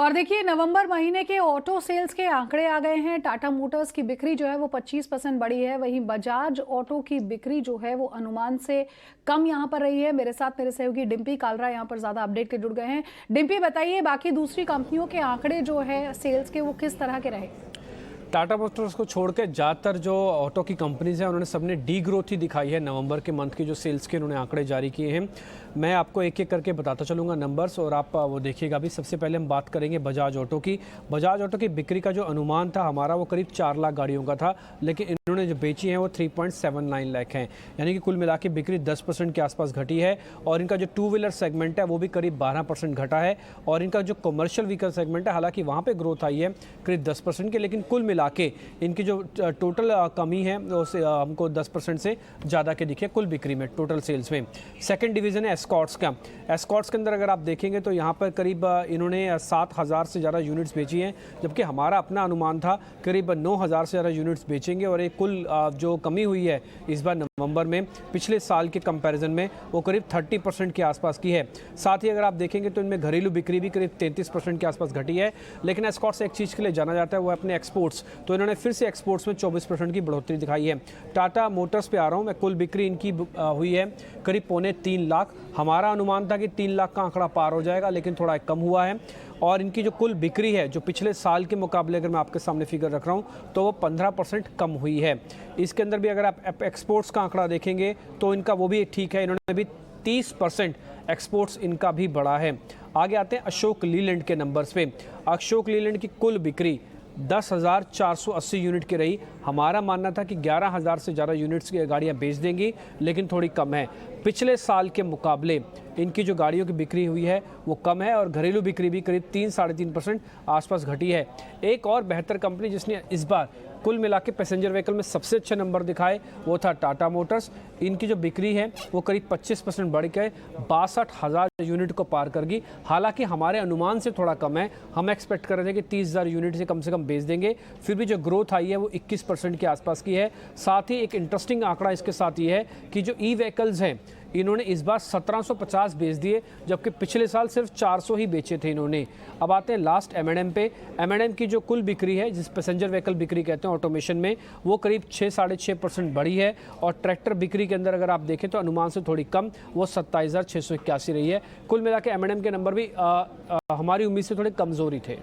और देखिए नवंबर महीने के ऑटो सेल्स के आंकड़े आ गए हैं। टाटा मोटर्स की बिक्री जो है वो 25% बढ़ी है। वहीं बजाज ऑटो की बिक्री जो है वो अनुमान से कम यहां पर रही है। मेरे साथ मेरे सहयोगी डिम्पी कालरा यहां पर ज्यादा अपडेट के जुड़ गए हैं। डिम्पी बताइए, बाकी दूसरी कंपनियों के आंकड़े जो है सेल्स के वो किस तरह के रहे? टाटा मोटर्स को छोड़ के ज़्यादातर जो ऑटो की कंपनीज हैं उन्होंने सबने डी ग्रोथ ही दिखाई है। नवंबर के मंथ की जो सेल्स के उन्होंने आंकड़े जारी किए हैं, मैं आपको एक एक करके बताता चलूँगा नंबर्स और आप वो देखिएगा भी। सबसे पहले हम बात करेंगे बजाज ऑटो की। बजाज ऑटो की बिक्री का जो अनुमान था हमारा वो करीब 4 लाख गाड़ियों का था, लेकिन इन्होंने जो बेची हैं वो 3.79 लाख हैं, यानी कि कुल मिला के बिक्री 10% के आसपास घटी है। और इनका जो टू व्हीलर सेगमेंट है वो भी करीब 12% घटा है। और इनका जो कमर्शियल व्हीकल सेगमेंट है, हालांकि वहाँ पर ग्रोथ आई है करीब 10% के, लेकिन कुल मिला के इनकी जो टोटल कमी है वो हमको 10% से ज़्यादा के दिखे कुल बिक्री में, टोटल सेल्स में। सेकंड डिवीज़न है एस्कॉर्ट्स का। एस्कॉर्ट्स के अंदर अगर आप देखेंगे तो यहाँ पर करीब इन्होंने 7,000 से ज़्यादा यूनिट्स बेची हैं, जबकि हमारा अपना अनुमान था करीब 9,000 से ज़्यादा यूनिट्स बेचेंगे। और एक कुल जो कमी हुई है इस बार नवंबर में पिछले साल के कंपैरिजन में वो करीब 30% के आसपास की है। साथ ही अगर आप देखेंगे तो इनमें घरेलू बिक्री भी करीब 33% के आसपास घटी है। लेकिन एस्कॉर्ट्स एक चीज़ के लिए जाना जाता है, वो अपने एक्सपोर्ट्स, तो इन्होंने फिर से एक्सपोर्ट्स में 24% की बढ़ोतरी दिखाई है। टाटा मोटर्स पे आ रहा हूँ मैं। कुल बिक्री इनकी हुई है करीब 2.25 लाख। हमारा अनुमान था कि 3 लाख का आंकड़ा पार हो जाएगा, लेकिन थोड़ा कम हुआ है। और इनकी जो कुल बिक्री है जो पिछले साल के मुकाबले अगर मैं आपके सामने फिगर रख रहा हूँ तो वो 15% कम हुई है। इसके अंदर भी अगर आप एक्सपोर्ट्स का आंकड़ा देखेंगे तो इनका वो भी ठीक है, इन्होंने भी 30% एक्सपोर्ट्स इनका भी बढ़ा है। आगे आते हैं अशोक लीलैंड के नंबर्स पे। अशोक लीलैंड की कुल बिक्री 10,480 यूनिट की रही। हमारा मानना था कि 11,000 से ज़्यादा यूनिट्स की गाड़ियाँ बेच देंगी, लेकिन थोड़ी कम है। पिछले साल के मुकाबले इनकी जो गाड़ियों की बिक्री हुई है वो कम है। और घरेलू बिक्री भी करीब 3-3.5% आसपास घटी है। एक और बेहतर कंपनी जिसने इस बार कुल मिला के पैसेंजर व्हीकल में सबसे अच्छे नंबर दिखाए वो था टाटा मोटर्स। इनकी जो बिक्री है वो करीब 25% बढ़ के 62,000 यूनिट को पार कर गई। हालांकि हमारे अनुमान से थोड़ा कम है, हम एक्सपेक्ट कर रहे थे कि 30,000 यूनिट से कम बेच देंगे। फिर भी जो ग्रोथ आई है वो 21% के आसपास की है। साथ ही एक इंटरेस्टिंग आंकड़ा इसके साथ ये है कि जो ई व्हीकल्स हैं इन्होंने इस बार 1750 बेच दिए, जबकि पिछले साल सिर्फ 400 ही बेचे थे इन्होंने। अब आते हैं लास्ट M&M पे। M&M की जो कुल बिक्री है, जिस पैसेंजर व्हीकल बिक्री कहते हैं ऑटोमेशन में, वो करीब 6-6.5% बढ़ी है। और ट्रैक्टर बिक्री के अंदर अगर आप देखें तो अनुमान से थोड़ी कम, वो 27,681 रही है। कुल मिला के M&M के नंबर भी हमारी उम्मीद से थोड़े कमज़ोर ही थे।